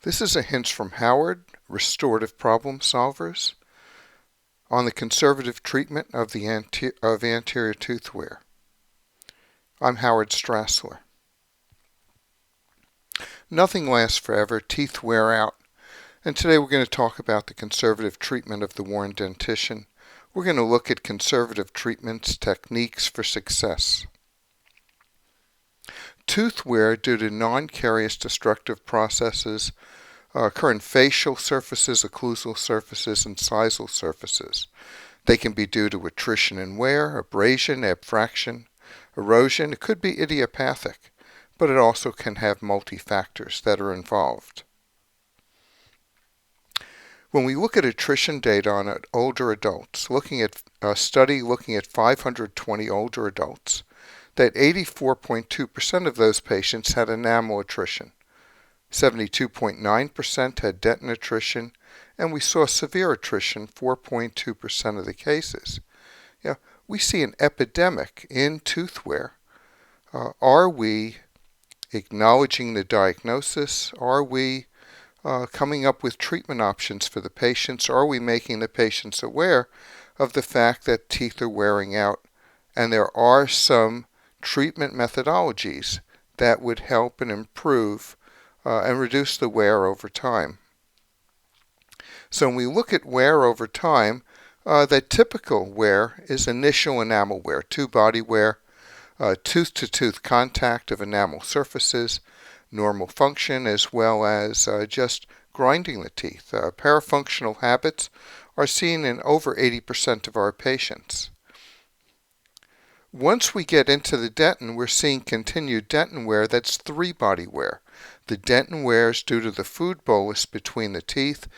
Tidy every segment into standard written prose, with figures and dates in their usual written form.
This is a hint from Howard, Restorative Problem Solvers, on the conservative treatment of anterior tooth wear. I'm Howard Strassler. Nothing lasts forever, teeth wear out, and today we're going to talk about the conservative treatment of the worn dentition. We're going to look at conservative treatments, techniques for success. Tooth wear due to non-carious destructive processes occur in facial surfaces, occlusal surfaces, and incisal surfaces. They can be due to attrition and wear, abrasion, abfraction, erosion. It could be idiopathic, but it also can have multi-factors that are involved. When we look at attrition data on older adults, looking at a study looking at 520 older adults, that 84.2% of those patients had enamel attrition, 72.9% had dentin attrition, and we saw severe attrition 4.2% of the cases. We see an epidemic in tooth wear. Are we acknowledging the diagnosis? Are we coming up with treatment options for the patients? Are we making the patients aware of the fact that teeth are wearing out and there are some treatment methodologies that would help and improve and reduce the wear over time? So when we look at wear over time, the typical wear is initial enamel wear, two-body wear, tooth-to-tooth contact of enamel surfaces, normal function, as well as just grinding the teeth. Parafunctional habits are seen in over 80% of our patients. Once we get into the dentin, we're seeing continued dentin wear that's three-body wear. The dentin wear is due to the food bolus between the teeth.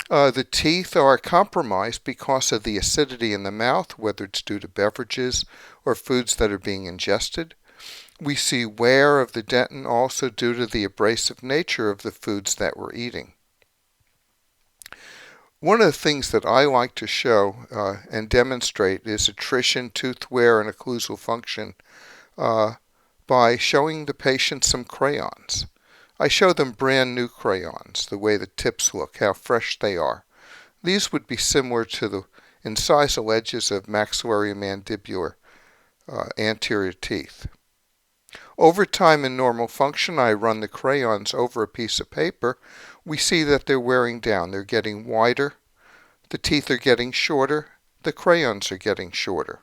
The teeth are compromised because of the acidity in the mouth, whether it's due to beverages or foods that are being ingested. We see wear of the dentin also due to the abrasive nature of the foods that we're eating. One of the things that I like to show and demonstrate is attrition, tooth wear, and occlusal function by showing the patient some crayons. I show them brand new crayons, the way the tips look, how fresh they are. These would be similar to the incisal edges of maxillary and mandibular anterior teeth. Over time in normal function, I run the crayons over a piece of paper. We see that they're wearing down. They're getting wider. The teeth are getting shorter. The crayons are getting shorter.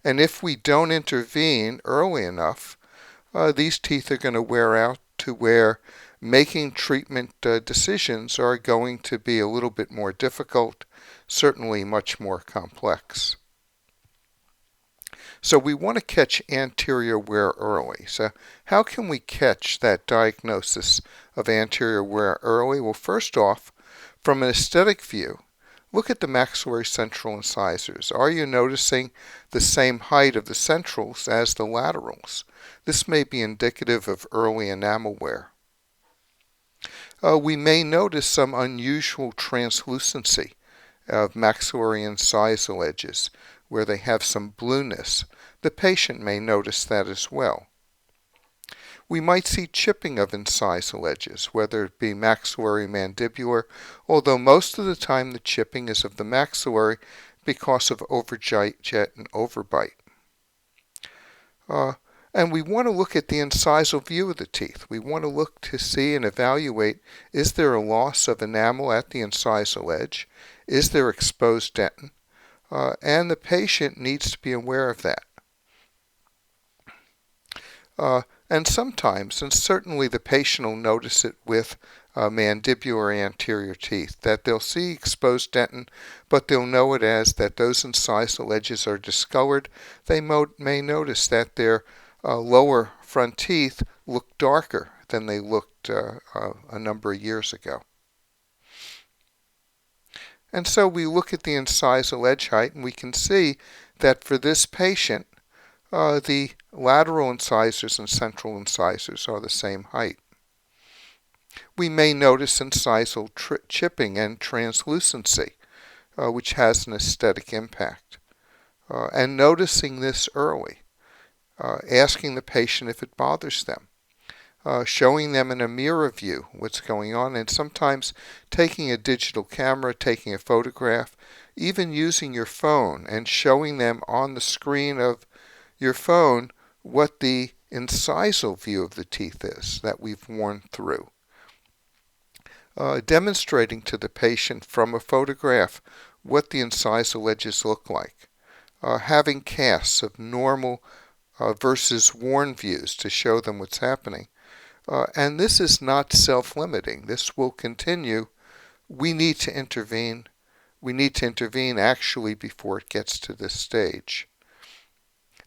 And if we don't intervene early enough, these teeth are going to wear out to where making treatment decisions are going to be a little bit more difficult, certainly much more complex. So we want to catch anterior wear early. So how can we catch that diagnosis of anterior wear early? Well, first off, from an aesthetic view, look at the maxillary central incisors. Are you noticing the same height of the centrals as the laterals? This may be indicative of early enamel wear. We may notice some unusual translucency of maxillary incisal edges where they have some blueness. The patient may notice that as well. We might see chipping of incisal edges, whether it be maxillary mandibular, although most of the time the chipping is of the maxillary because of overjet and overbite. And we want to look at the incisal view of the teeth. We want to look to see and evaluate, is there a loss of enamel at the incisal edge? Is there exposed dentin? And the patient needs to be aware of that. And sometimes, and certainly the patient will notice it with mandibular anterior teeth, that they'll see exposed dentin, but they'll know it as that those incisal edges are discolored. They may notice that their lower front teeth look darker than they looked a number of years ago. And so we look at the incisal edge height and we can see that for this patient, the lateral incisors and central incisors are the same height. We may notice incisal chipping and translucency, which has an aesthetic impact. And noticing this early, asking the patient if it bothers them. showing them in a mirror view what's going on, and sometimes taking a digital camera, taking a photograph, even using your phone and showing them on the screen of your phone what the incisal view of the teeth is that we've worn through. Demonstrating to the patient from a photograph what the incisal edges look like. Having casts of normal versus worn views to show them what's happening. And this is not self-limiting. This will continue. We need to intervene. We need to intervene actually before it gets to this stage.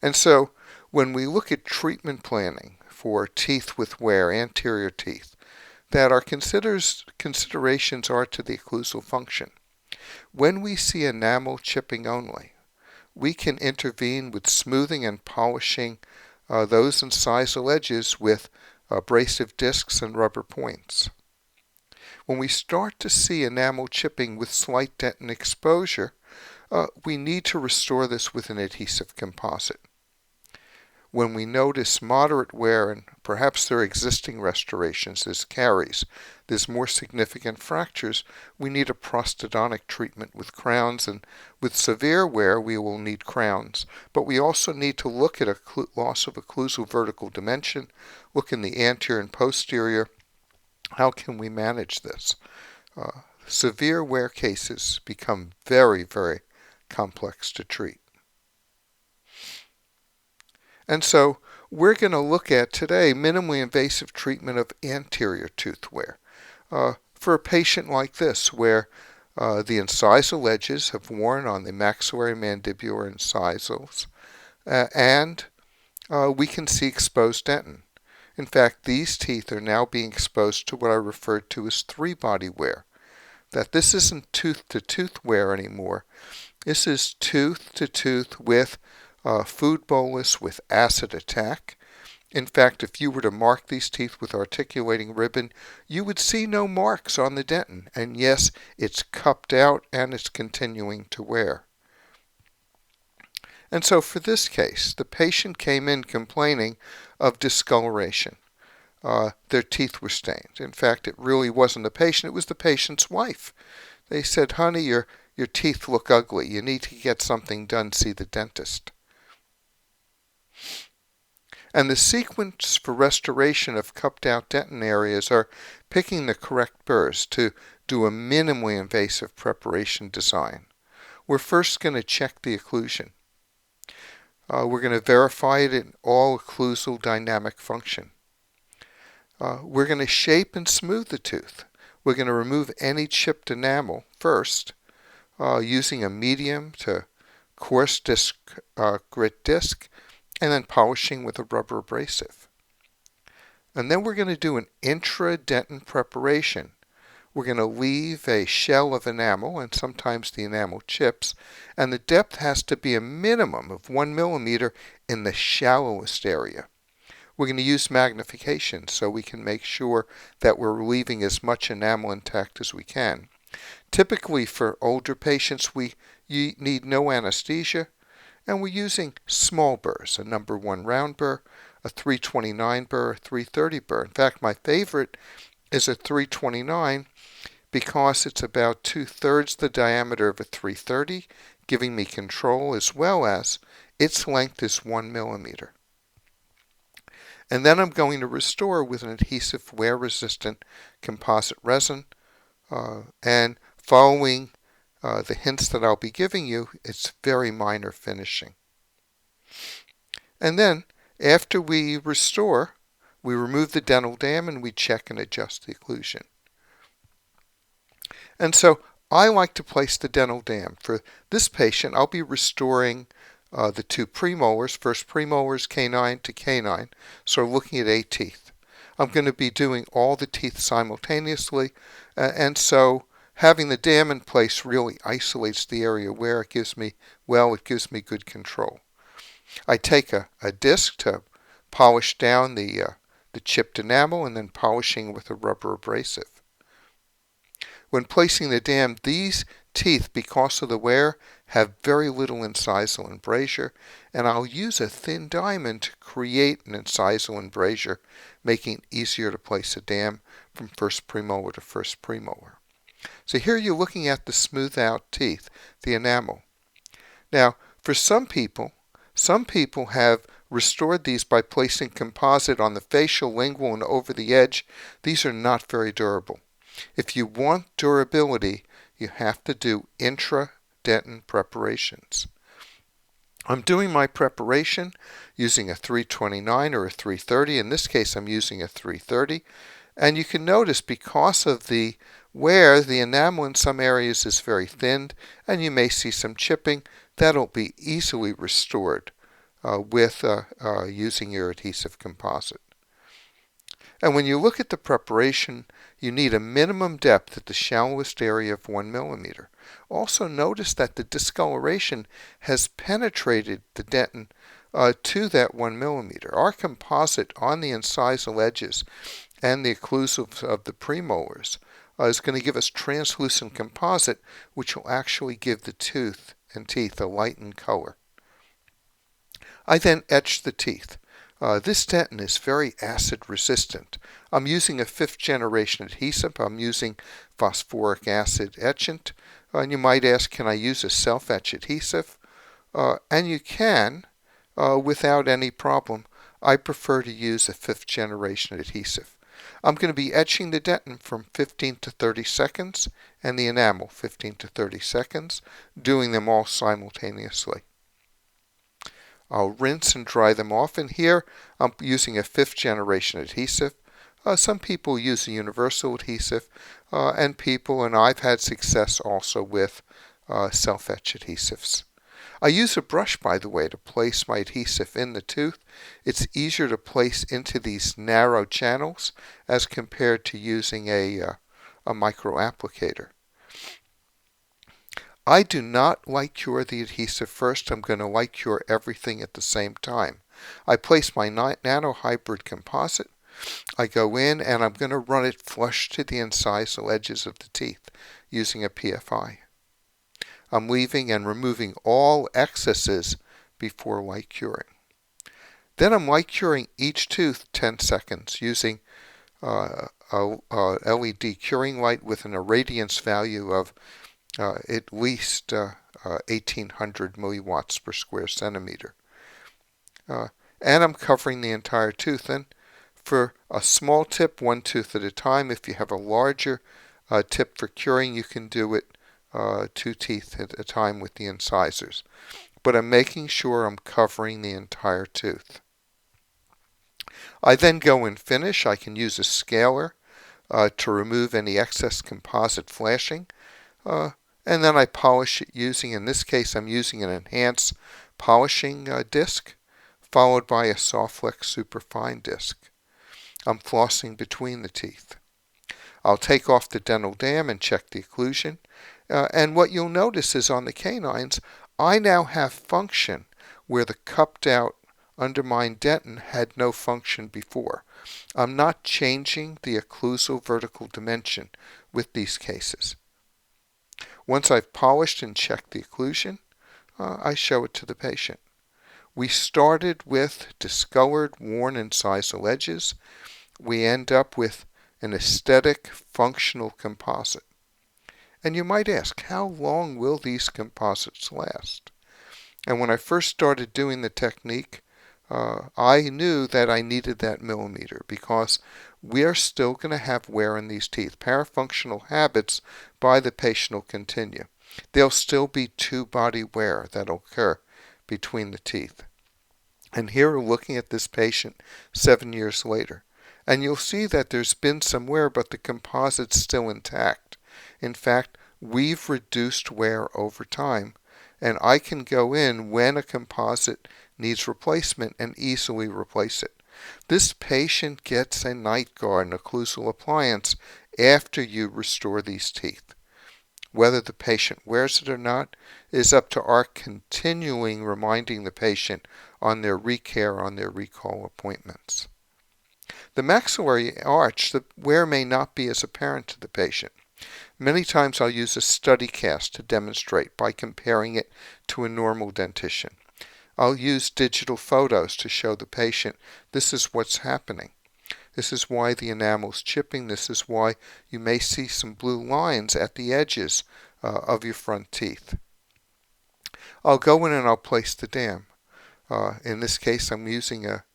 And so when we look at treatment planning for teeth with wear, anterior teeth, that our considerations are to the occlusal function. When we see enamel chipping only, we can intervene with smoothing and polishing those incisal edges with abrasive discs and rubber points. When we start to see enamel chipping with slight dentin exposure, we need to restore this with an adhesive composite. When we notice moderate wear and perhaps there are existing restorations, there's caries, there's more significant fractures, we need a prosthodontic treatment with crowns, and with severe wear we will need crowns. But we also need to look at a loss of occlusal vertical dimension, look in the anterior and posterior. How can we manage this? Severe wear cases become very, very complex to treat. And so we're going to look at today minimally invasive treatment of anterior tooth wear. For a patient like this, where the incisal edges have worn on the maxillary mandibular incisals, and we can see exposed dentin. In fact, these teeth are now being exposed to what I referred to as three-body wear. That this isn't tooth-to-tooth wear anymore. This is tooth-to-tooth with food bolus with acid attack. In fact, if you were to mark these teeth with articulating ribbon, you would see no marks on the dentin. And yes, it's cupped out and it's continuing to wear. And so for this case, the patient came in complaining of discoloration. Their teeth were stained. In fact, it really wasn't the patient, it was the patient's wife. They said, "Honey, your teeth look ugly. You need to get something done, see the dentist." And the sequence for restoration of cupped out dentin areas are picking the correct burrs to do a minimally invasive preparation design. We're first going to check the occlusion. We're going to verify it in all occlusal dynamic function. We're going to shape and smooth the tooth. We're going to remove any chipped enamel first using a medium to coarse grit disc, and then polishing with a rubber abrasive. And then we're going to do an intra-dentin preparation. We're going to leave a shell of enamel, and sometimes the enamel chips, and the depth has to be a minimum of 1 millimeter in the shallowest area. We're going to use magnification so we can make sure that we're leaving as much enamel intact as we can. Typically for older patients, we need no anesthesia, and we're using small burrs, a number 1 round burr, a 329 burr, a 330 burr. In fact, my favorite is a 329 because it's about 2/3 the diameter of a 330, giving me control, as well as its length is 1 millimeter. And then I'm going to restore with an adhesive wear-resistant composite resin, and following the hints that I'll be giving you, it's very minor finishing. And then, after we restore, we remove the dental dam and we check and adjust the occlusion. And so, I like to place the dental dam. For this patient, I'll be restoring the 2 premolars, first premolars canine to canine, so looking at 8 teeth. I'm going to be doing all the teeth simultaneously, and so having the dam in place really isolates the area where it gives me good control. I take a disc to polish down the chipped enamel and then polishing with a rubber abrasive. When placing the dam, these teeth, because of the wear, have very little incisal embrasure, and I'll use a thin diamond to create an incisal embrasure, making it easier to place a dam from first premolar to first premolar. So here you're looking at the smooth out teeth, the enamel. Now, for some people have restored these by placing composite on the facial, lingual, and over the edge. These are not very durable. If you want durability, you have to do intra-dentin preparations. I'm doing my preparation using a 329 or a 330. In this case, I'm using a 330. And you can notice because of the wear, the enamel in some areas is very thinned, and you may see some chipping. That'll be easily restored with using your adhesive composite. And when you look at the preparation, you need a minimum depth at the shallowest area of 1 millimeter. Also notice that the discoloration has penetrated the dentin to that 1 millimeter. Our composite on the incisal edges and the occlusals of the premolars is going to give us translucent composite, which will actually give the tooth and teeth a lightened color. I then etch the teeth. This dentin is very acid resistant. I'm using a 5th generation adhesive. I'm using phosphoric acid etchant. And you might ask, can I use a self-etch adhesive? And you can without any problem. I prefer to use a 5th generation adhesive. I'm going to be etching the dentin from 15 to 30 seconds and the enamel 15 to 30 seconds, doing them all simultaneously. I'll rinse and dry them off, and here I'm using a 5th generation adhesive. Some people use a universal adhesive, and I've had success also with self-etch adhesives. I use a brush, by the way, to place my adhesive in the tooth. It's easier to place into these narrow channels as compared to using a micro applicator. I do not light cure the adhesive first. I'm going to light cure everything at the same time. I place my nanohybrid composite. I go in and I'm going to run it flush to the incisal edges of the teeth using a PFI. I'm leaving and removing all excesses before light curing. Then I'm light curing each tooth 10 seconds using a LED curing light with an irradiance value of at least 1800 milliwatts per square centimeter. And I'm covering the entire tooth. And for a small tip, 1 tooth at a time. If you have a larger tip for curing, you can do it 2 teeth at a time with the incisors. But I'm making sure I'm covering the entire tooth. I then go and finish. I can use a scaler to remove any excess composite flashing. And then I polish it using, in this case, I'm using an enhanced polishing disc, followed by a Softflex superfine disc. I'm flossing between the teeth. I'll take off the dental dam and check the occlusion. And what you'll notice is on the canines, I now have function where the cupped out undermined dentin had no function before. I'm not changing the occlusal vertical dimension with these cases. Once I've polished and checked the occlusion, I show it to the patient. We started with discolored, worn incisal edges. We end up with an aesthetic, functional composite. And you might ask, how long will these composites last? And when I first started doing the technique, I knew that I needed that millimeter because we are still going to have wear in these teeth. Parafunctional habits by the patient will continue. There'll still be two-body wear that'll occur between the teeth. And here we're looking at this patient 7 years later. And you'll see that there's been some wear, but the composite's still intact. In fact, we've reduced wear over time, and I can go in when a composite needs replacement and easily replace it. This patient gets a night guard, an occlusal appliance, after you restore these teeth. Whether the patient wears it or not is up to our continuing reminding the patient on their recare, on their recall appointments. The maxillary arch, the wear may not be as apparent to the patient. Many times I'll use a study cast to demonstrate by comparing it to a normal dentition. I'll use digital photos to show the patient this is what's happening. This is why the enamel's chipping. This is why you may see some blue lines at the edges of your front teeth. I'll go in and I'll place the dam. In this case, I'm using a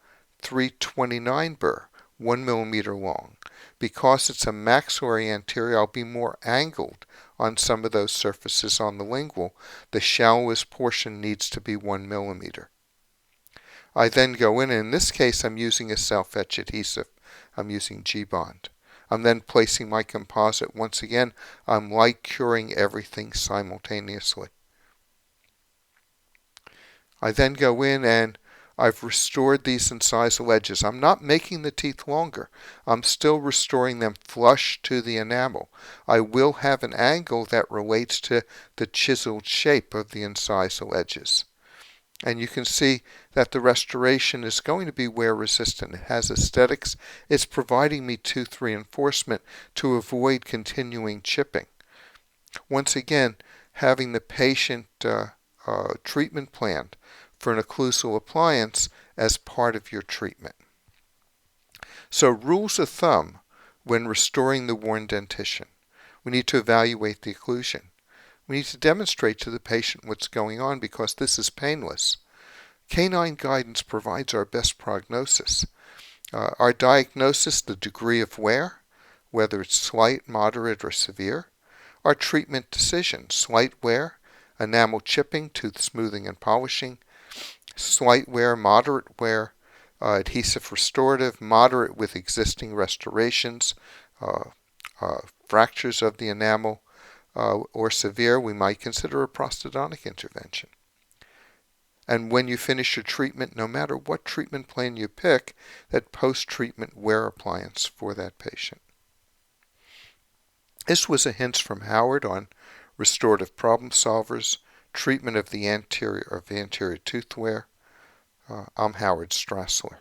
329 burr, 1 millimeter long. Because it's a maxillary anterior, I'll be more angled on some of those surfaces on the lingual. The shallowest portion needs to be 1 millimeter. I then go in this case, I'm using a self-etch adhesive. I'm using G-Bond. I'm then placing my composite. Once again, I'm light curing everything simultaneously. I then go in and I've restored these incisal edges. I'm not making the teeth longer. I'm still restoring them flush to the enamel. I will have an angle that relates to the chiseled shape of the incisal edges. And you can see that the restoration is going to be wear resistant. It has aesthetics. It's providing me tooth reinforcement to avoid continuing chipping. Once again, having the patient treatment planned for an occlusal appliance as part of your treatment. So rules of thumb when restoring the worn dentition. We need to evaluate the occlusion. We need to demonstrate to the patient what's going on because this is painless. Canine guidance provides our best prognosis. Our diagnosis, the degree of wear, whether it's slight, moderate, or severe. Our treatment decision, slight wear, enamel chipping, tooth smoothing and polishing, slight wear, moderate wear, adhesive restorative, moderate with existing restorations, fractures of the enamel, or severe, we might consider a prosthodontic intervention. And when you finish your treatment, no matter what treatment plan you pick, that post-treatment wear appliance for that patient. This was a hint from Howard on restorative problem solvers, treatment of the anterior tooth wear. I'm Howard Strassler.